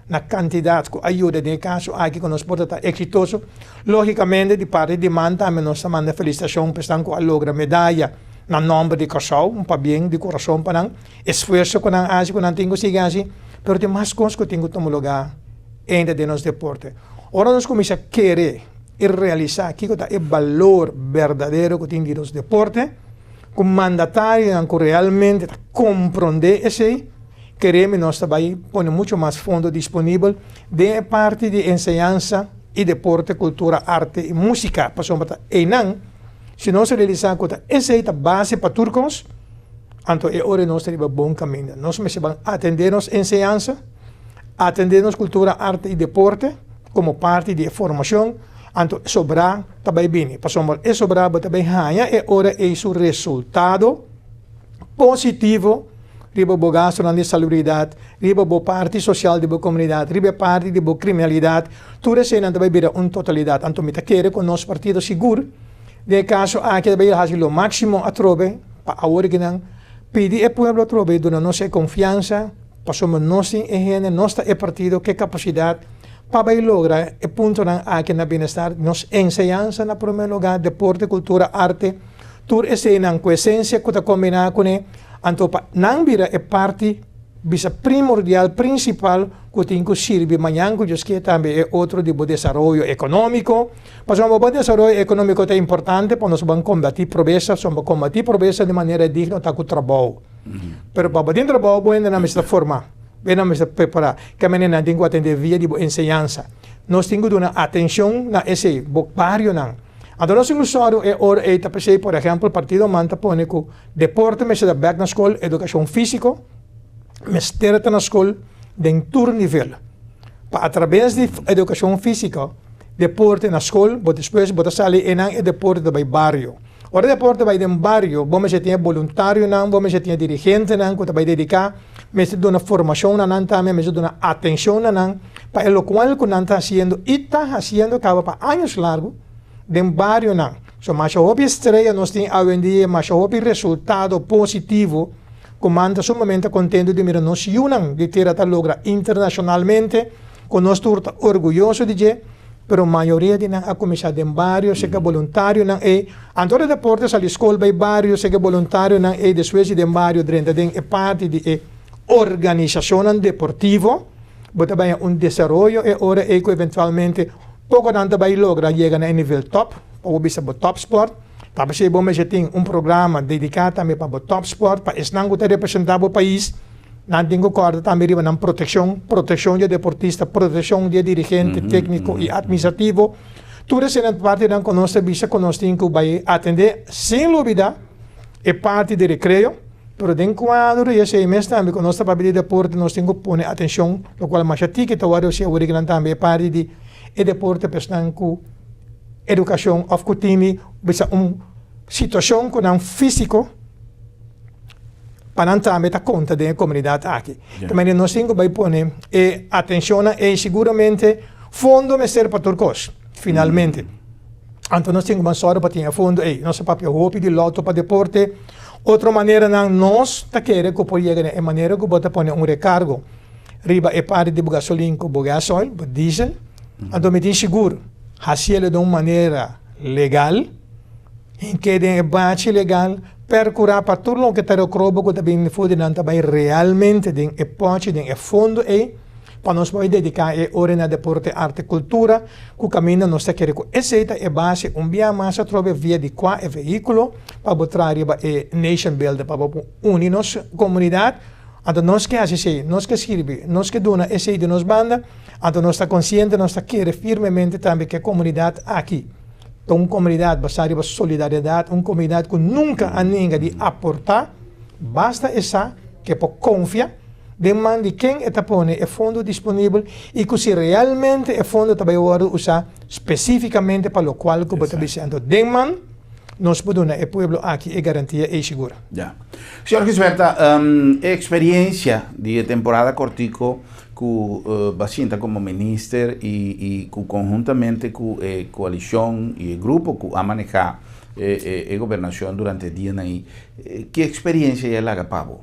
na quantidade que ajuda de caso aqui que nós pode estar exitoso logicamente de parte de man também nós manda felicitação para estar com a logra medalha na nome de casal para bem de coração para não esforço que não age que não tenho siga assim pero tem mais coisas que tenho que lugar ainda de nosso deporte. Ora nós começamos a querer e realizar aqui o valor verdadeiro que tem de nosso deporte, com mandatário que realmente compreender esse, queremos nós também pôr muito mais fundo disponível de parte de ensinança e deporte, cultura, arte e música. Por exemplo, se nós realizar essa é a base para turcos, então é hora nós teremos bom caminho. Nós vamos atender nossa ensinança, atender nossa cultura, arte e deporte como parte de formação, então sobrar também bem. Por exemplo, é sobrar também ganha é hora é seu resultado positivo, riba bo gasto na salubridade, riba bo parte social de bo comunidade, riba parte de bo criminalidade, tudo isso não também vira uma totalidade. Então me quer com nosso partido seguro, de caso aqui também fazer o máximo a trobe para a hora que não pedir ao povo a trobe dona nossa confiança. Passamos nós em nosso partido que capacidade para lograr o ponto aqui na bem-estar nos ensinança na primeiro lugar deporte, cultura, arte, tudo isso na essência que está combinado com ele, então não vira é parte bisa primordial, principal que tem que servir amanhã que também é outro tipo de desenvolvimento econômico, mas o desenvolvimento econômico é importante para nós combater pobreza, combater pobreza de maneira digna com o trabalho. Pero para bater trabalho, bueno, não está formar, não está preparar, que a menina tem que atender via de ensinança. Nós temos que dar atenção na esse barrio não. Então nós temos é hora é por exemplo, partido manta põe que deporte me se dá back na escola, educação física, me sterta na escola de todo nível. Para através de educação física, deporte na escola, depois botar sair e deporte do bairro. Ora deporte vai de barrio, vamos já ter voluntário não, vamos já ter dirigente não, que vai dedicar, mas se dá formação não também, mas se dá atenção não, para o qual que não está fazendo e está fazendo acaba para anos largos de barrio não. So mas o estreia nós tem hoje em dia, mas o resultado positivo, comanda sumamente contente de mirar nós de ter a logra internacionalmente, com nós turta orgulhoso de dizer. Pero a maioria de a começar de barrio, seja voluntário não é. Antônio deportes a escola vai barrio, seja voluntário não é. Depois de barrio dentro é parte de organização deportiva, bota bem desenvolvimento e hora é que eventualmente pouco tanto vai lograr chegar a nível top, ou bisa para top sport. Talvez se bom já tem programa dedicado também para top sport, para estar representar o país. Não tenho corda também na proteção de deportista, proteção de dirigente técnico e administrativo. Toda essa parte da nossa visa que nós temos que vai atender sem dúvida é parte do recreio, pero dentro do quadro e esse mês também com nossa parte de deporte nós temos que pôr atenção, o qual mais ativo que agora se o grande também é parte de deporte pessoal com educação of com time, bisa situação com um físico para não também dar conta da comunidade aqui. Também nós temos que pôr atenção e seguramente fundo me serve para turcos, finalmente. Então nós temos uma sorte para ter fundo, nosso papel roupa de loto para deporte. Outra maneira não nós tá querer que pode chegar é maneira que bota pôr recargo riba é parte de gasolina com gasol, diesel. Então me tem seguro, fazê-lo de uma maneira legal, em que é base legal, percurar para tudo o que está no crobo que também me foi não também realmente de pode de fundo para nós poder dedicar hora na deporte, arte, cultura, que caminho nós quer que essa é base via massa trove via de qua é veículo para botar riba nation builder para unir nossa comunidade. Então nós que assim, nós que sirve, nós que dona esse de nos banda, então nós está consciente, nós está querer firmemente também que a comunidade aqui, então uma comunidade basada em solidariedade, uma comunidade que nunca a ninguém de aportar, basta essa que pode confiar, demande quem está pondo é fundo disponível e que se realmente é fundo também vai usar especificamente para o qual que está dizendo, demande nós podemos o pueblo aqui é garantia e segura. Já. Senhor Gisberta, a experiência de temporada cortico que Bacinta como ministro e conjuntamente com a coalição e o grupo que a manejar a governação durante o dia aí, que experiência é lá Pablo?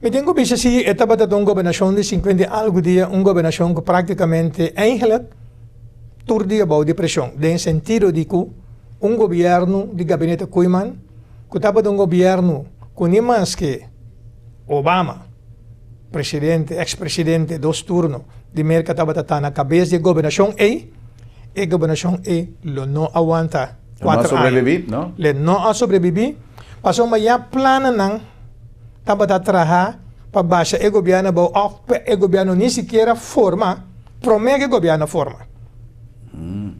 Eu tenho visto assim, estava de uma governação de 50 algo dia, uma governação que praticamente eigenlijk turdia bom de pressão, no sentido de que governo de gabinete Koeman, que estava de governo com nem mais que Obama, presidente, ex-presidente, 2 turnos, de merca estava na cabeça de governação e a governação não aguanta 4 anos. Não? Ele não sobrevive, passou uma plana não, estava a trabalhar para baixar o governo, o governo nem sequer forma, promete o governo forma.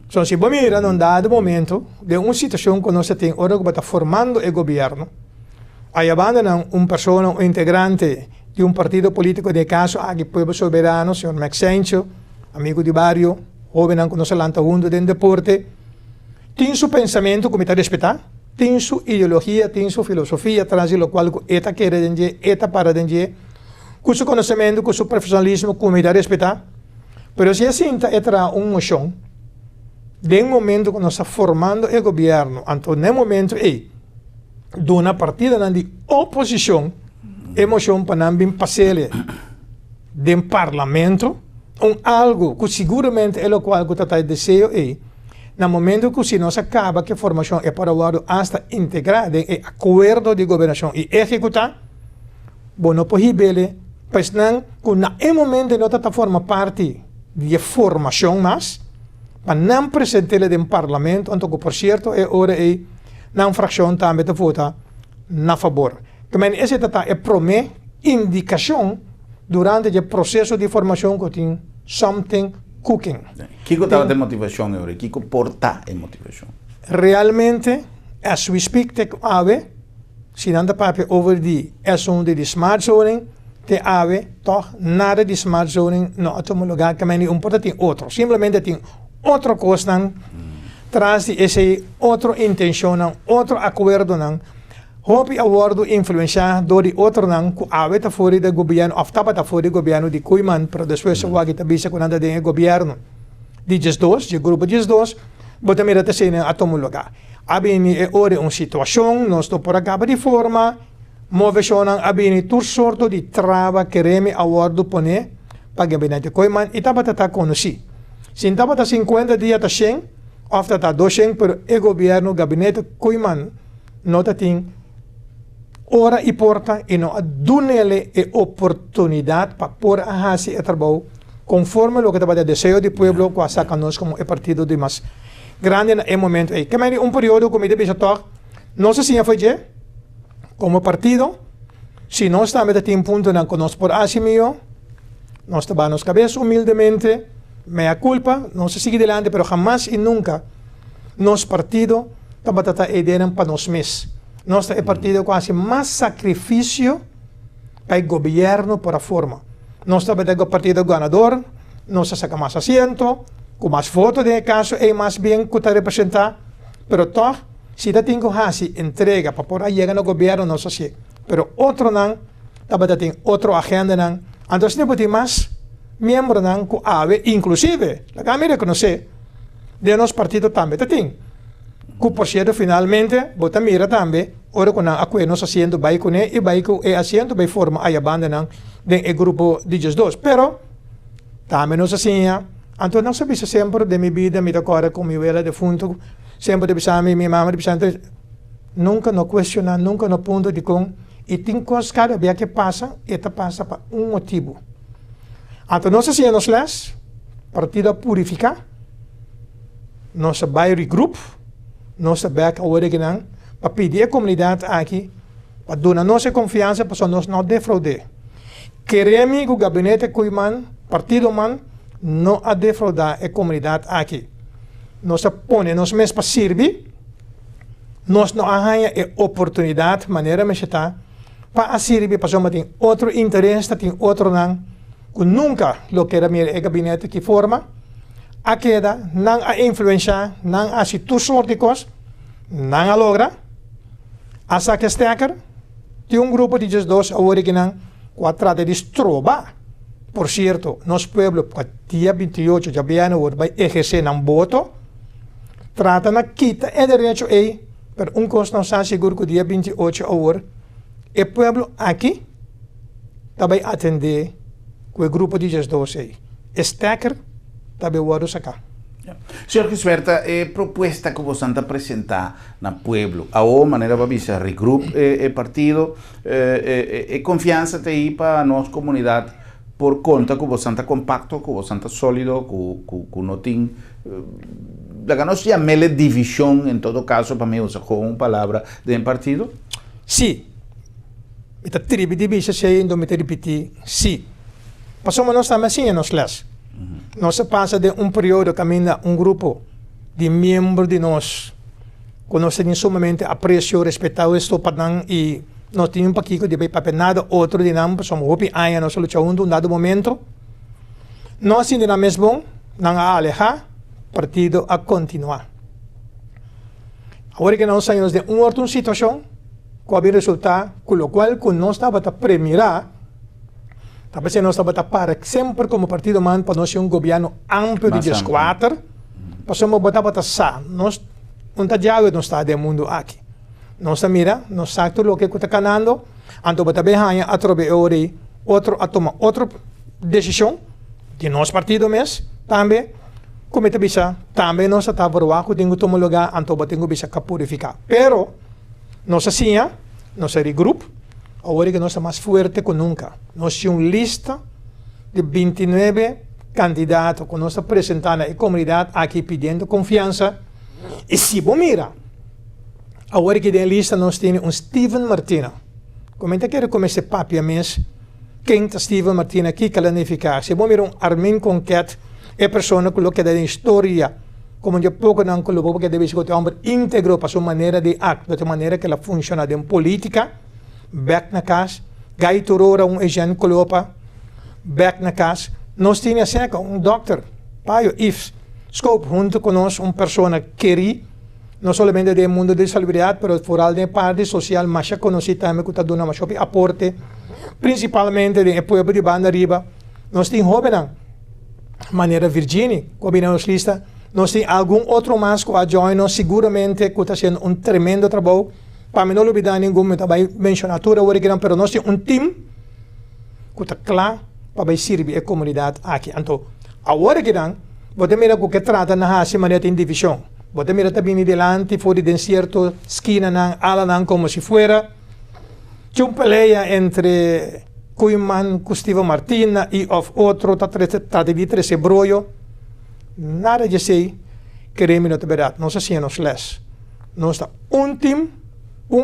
So, se vamos mirar num dado momento de uma situação que nós temos agora que está formando o governo, aí abandonam pessoa, um integrante de um partido político de caso, aqui Pueblo Soberano, senhor Maxencio, amigo de barrio, jovem que nós lanta junto dentro do deporte, tem seu pensamento como está respeitar, tem sua ideologia, tem sua filosofia, atrás do qual está querendo, está para dentro, com seu conhecimento, com seu profissionalismo, como está respeitar, mas se assim está uma moção, de momento que nós estamos formando o governo, então, no momento, de uma partida de oposição, emoção para não passar do parlamento, algo que seguramente é o qual que está desejo, no momento que se nós acaba que a formação é para o lado hasta integrar o acordo de governação e executar, bom, não pode ver, pois não, que no momento não está forma parte de formação mais, para não apresentar no parlamento, então, por certo, é hora na fração também de votar na favor. Também essa é promessa, indicação, durante o processo de formação que tem something cooking. Kiko estava de motivação agora, Kiko porta a motivação. Realmente, as we speak, te ave, se não papi over de assunto de smart zoning, te ave, toch, nada de smart zoning, não é um lugar que não importa, tem outro. Simplesmente tem outra coisa, traz esse outra intenção, outro acordo, hope acordo influenciar do outro que aveta fora do governo, ou estava fora do governo de Koeman, para depois o que está com nada do governo de GES2, de grupo GES2, bota mira te sene a todo lugar. Abini é ora uma situação, nós estou por acaba de forma, moveção abini tur sorto de trava que reme acordo pone para gabinete Koeman e estava tá conheci. Se estava tá 50 dias tá 100, ou tá 200, pero o governo gabinete Koeman não tem ora e porta e não dá-lhe a oportunidade para pôr a fazer o trabalho conforme o que estava o desejo do povo que saca nós como o partido de mais grande no momento. Que é período como ele disse, não sei se foi como partido, se nós também temos ponto que nós por assim nós estamos cabeça humildemente, mea culpa, no se sigue adelante, pero jamás y nunca nos partido tabatata idean para nos mes. Nosso partido quase mais sacrifício para o governo por a forma. Nós também o partido ganador, nós saca mais assento, com mais votos de caso é mais bem que está representar, pero toch, se tem que fazer entrega para poder chegar no governo, não sei. Pero outro não, também tem outra agenda não. Então, não tem mais membro não que ave, inclusive, a Câmara conhece, de nosso partido também tem. Que por cierto, finalmente, bota mira também, ora com a que nós haciendo vai com ele e vai com e haciendo vai forma a banda não de grupo de dois. Pero também nós assim, então não sabia sempre de minha vida, me decora com minha velha defunto, sempre de pensar minha mamãe, de pensar nunca no questionar, nunca no ponto de com e tem coisas cada vez que passa, eta passa para motivo. Então nós assim nós les partido purificar, nós vai regroup nossa beca hoje que não para pedir a comunidade aqui para dar nossa confiança para nós não defraudar. Queremos que o gabinete cuiman, partido man, não a defraudar a comunidade aqui. Nós põe nós mesmos para servir, nós não arranha a oportunidade, maneira de estar para servir para nós tem outro interesse, tem outro não, que nunca lo que era o gabinete que forma. A queda, não a influenciar, não a situação de coisas, não a logra. A saque esteker, tem grupo de dois agora que não, que trata de estrobar. Por certo, nosso povo, dia 28 de janeiro, vai exercer um voto, trata na quita e direito aí, pero custo não está seguro que dia 28 agora, o povo aqui, vai atender com o grupo de dois aí. Esteker, também o outro sacar. Senhor Gisberta, proposta que você está apresentar no pueblo, a maneira para visa regroup partido, confiança tem para a nossa comunidade por conta que você está compacto, que você está sólido, que não tem, que não se chama divisão em todo caso para mim usar com uma palavra de partido? Sim. Ita tribo de bisa siya me repetir, sim. Passamos nós também assim nos les. Nós passa de período caminha grupo de membros de nós que nós temos sumamente aprecio, respeitado isto para e nós temos para que de papel nada outro de nós somos hopi aí nós solução um dado momento nós ainda mesmo não a alejar partido a continuar. Agora que nós saímos de outra situação com a resultado com o qual nós estava a premirar. Talvez nós estamos para sempre como partido man para nós ser governo amplo de 4, para somos botar para sa, nós não está já não está do mundo aqui. Nós mira, nós sabe o que está canando, então botar bem a através outro a tomar outra decisão de nosso partido mesmo, também como está bisa, também nós está por o tenho tomar lugar, então botar bisa purificar. Pero nós assim, nós regroup. Agora que nós estamos mais forte que nunca. Nós temos uma lista de 29 candidatos que nós apresentamos à comunidade aqui pedindo confiança. E se você mira, agora que na lista nós temos Steven Martina. Comenta que começa papia mesmo. Quem é Steven Martina aqui que planificar? Se você mira Armin Conquet, é pessoa que coloca na história, como eu pouco não colocou, porque deve ser um homem íntegro para sua maneira de actuar, de maneira que ela funciona em política. Back na casa, Gai Turora, agente colopa, back na casa. Nós tínhamos cerca doctor, Paio Ives, scope junto com nós, pessoa querida, não somente do mundo da salubridade, mas foral da parte social, mais conhecida também, que está dando mais aporte, principalmente do povo de Banda Riba. Nós temos jovens, maneira Virginia, combinamos lista, nós temos algum outro mais que a join, seguramente, que está sendo tremendo trabalho. Para mim não olvidar nenhum, mas também mencionar tudo agora, mas nós temos time que está claro para servir a comunidade aqui. Então, agora que não, você mira o que trata na maneira de divisão. Você mira também delante, fora de certo esquina, ala como se fuera. Tinha uma pelea entre Cuiman, Gustavo Martina e outro, está de esse brolho. Nada de sei, queremos não ter verdade. Nós hacemos les. Nós está time.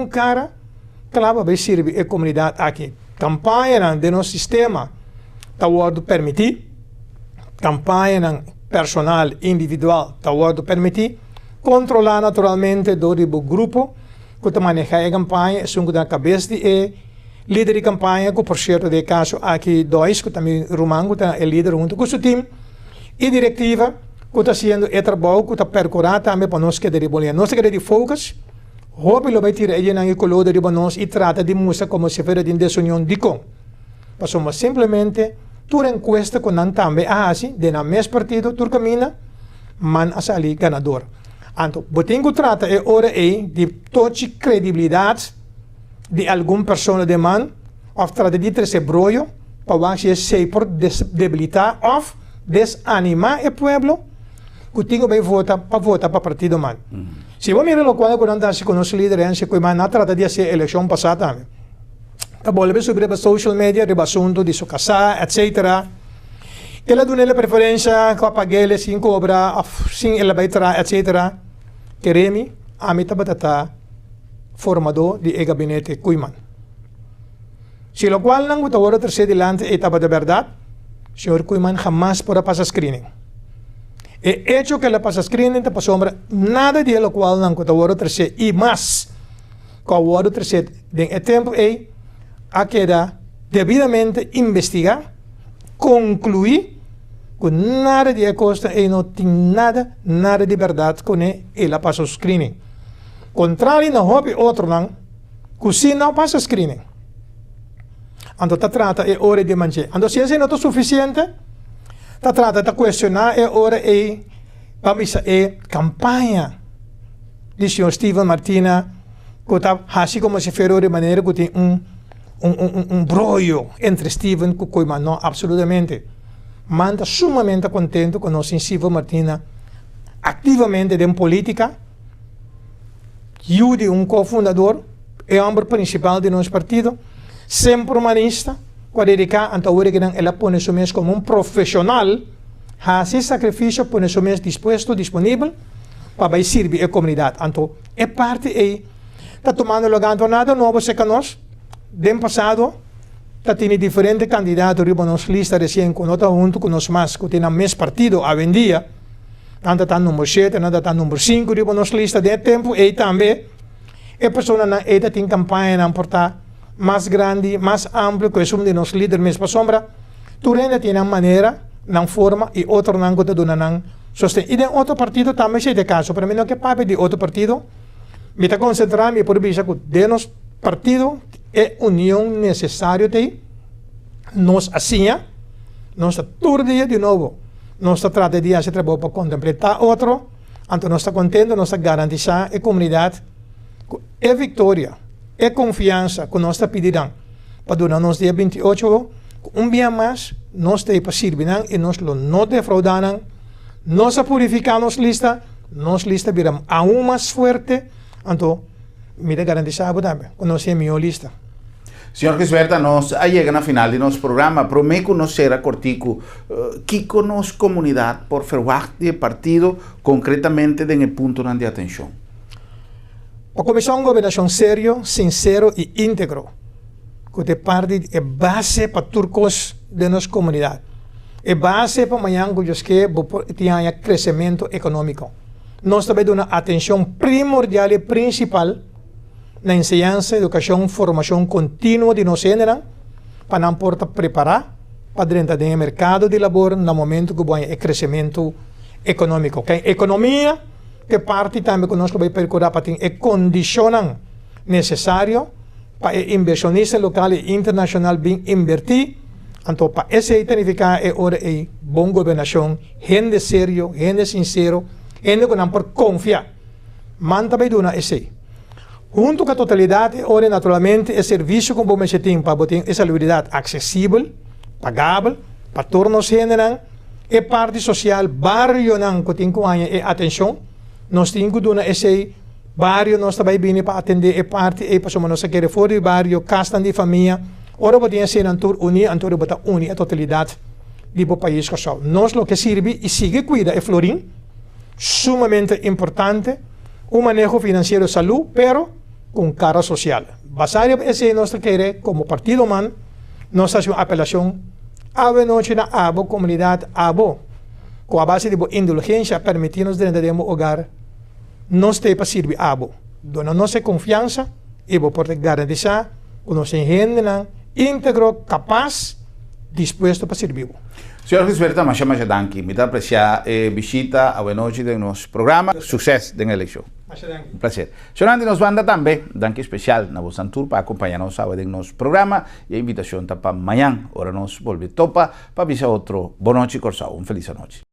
Cara, claro, vai servir a comunidade aqui. Campanha de nosso sistema está permitir campanha personal, individual, está worden permitir, controlar naturalmente door o grupo, que te maneja a campanha, é um da cabeça de líder de campanha, que por certo de caso aqui dois, que também Roman, que é líder junto com o seu time, e diretiva, que está sendo o trabalho, que está percorrendo também para nós que de bolinha. Nós que de focus, hope lo vai tirar aí na coluna de nós e trata de mostrar como se faz em desunião de com. Passamos simplesmente toda encuesta que não também assim, de na mesmo partido, tu camina, man a sair ganador. Então, botinho trata é hora aí de toda credibilidade de alguma pessoa de man, ou trata de trazer broio, para que se por debilitar, ou desanimar o povo, que tenho bem votar para partido man. Se você mirar o qual quando anda com os líderes, que man não trata de fazer eleição passada também. Tá bom, ele sobre a social media, o assunto de sua casa, etc. Ela dá uma preferência, que pague ele sem cobrar, sem ela vai trazer, etc. Queremos, a mim está formador de gabinete Kuiman. Se lo qual não está agora terceiro delante etapa de verdade, o senhor Kuiman jamás podrá passar screening. E hecho que ela passa screening, te sombra nada de lo qual não está agora terceiro e mais, que agora terceiro de tempo é a quedar devidamente investigar, concluir que nada de costa e não tem nada de verdade com ela passa o screening. Contrário, não houve outro não, que se não passa screening. Então, trata é hora de manter. Então, se isso não é suficiente, trata de questionar é hora de campanha de senhor Steven Martina, que está assim como se fez de maneira que tem brolho entre Steven e Kuiman. Não, absolutamente. Mas está sumamente contente com o Steven Martina ativamente em política. Eu de cofundador, é o homem principal de nosso partido, sempre humanista, com a dedicar a que ela põe isso mesmo como profissional, faz sacrifício, põe isso mesmo disponível, para servir a comunidade. Então, é parte aí, está tomando lugar de nada novo, se que nós, do passado, está tendo diferentes candidatos, riba nossa lista recém, com outra junto com nós mais, que tem o mesmo partido, a vendia, anda está número 7, anda está número 5, riba nossa lista de tempo, e também, a pessoa na ETA tem campanha na portar mais grande, mais amplo, que é um de nossos líderes mesmo para sombra, tu ainda tem uma maneira, uma forma, e outro não que dona não sostém. E de outro partido também se é de caso, para mim não é que pape de outro partido, me está concentrando, por vista que de nosso partido é união necessária de nós assim, nós está todo dia de novo, nós está tratando de fazer trabalho para contemplar outro, então nós está contente, nós está garantizar a comunidade é vitória, é confiança que nós está pedindo para durante nos dia 28, dia mais, nós temos para servir e nós não defraudamos, nós purificamos nossa lista viramos aún mais forte, então, me garantizar também, que nós temos a minha lista. Senhor Gisberta, nós chegamos na final de nosso programa, prometo conhecer a cortico que conosco comunidade por falar de partido, concretamente de ponto de atenção. A comissão de governação sério, sincero e íntegro, que de parte é base para turcos de nossa comunidade. É base para amanhã que tenha crescimento econômico. Nós também damos atenção primordial e principal na ensinança, educação, formação contínua de nós gênero, para não porta preparar para dentro do mercado de trabalho no momento que vai crescimento econômico. Okay? Economia, que parte também que nós vamos percorrer para ter condições necessárias para inversionistas locais e internacionais bem invertir. Então, para esse significar é hora de boa governação, gente sério, gente sincero, gente que não pode confiar. Mas também duna esse. Junto com a totalidade, ora naturalmente, é serviço como bom tem para ter essa liberdade acessível, pagável, para todos os gêneros, é parte social, barrio não que tem que atenção. Nós temos que dar esse barrio, nós também vimos para atender a parte, e para nós querer fora do barrio, casa de família, ora podemos ser unir a totalidade do país. Nós o que serve e sigue cuida é florim, sumamente importante, o manejo financeiro de saúde, pero com cara social. Basado esse nós querer como partido man, nós fazemos apelação a noite na abo comunidade abo com a base de indulgência, permitir-nos dentro do hogar, nós temos para servir a abo. Dona nossa confiança, e vou poder garantir que nós somos íntegro, capaz, disposto para servir. Senhor Gisberto, mas danke. Me apreciar visita a noite de nosso programa. Sucesso na eleição. Um prazer. Senhor Andy, nos banda também, danke especial na vossa tour para acompanhar-nos em nosso programa e a invitação para amanhã, hora nos volver topa para visitar outro Boa Noite Corsao. Feliz noite.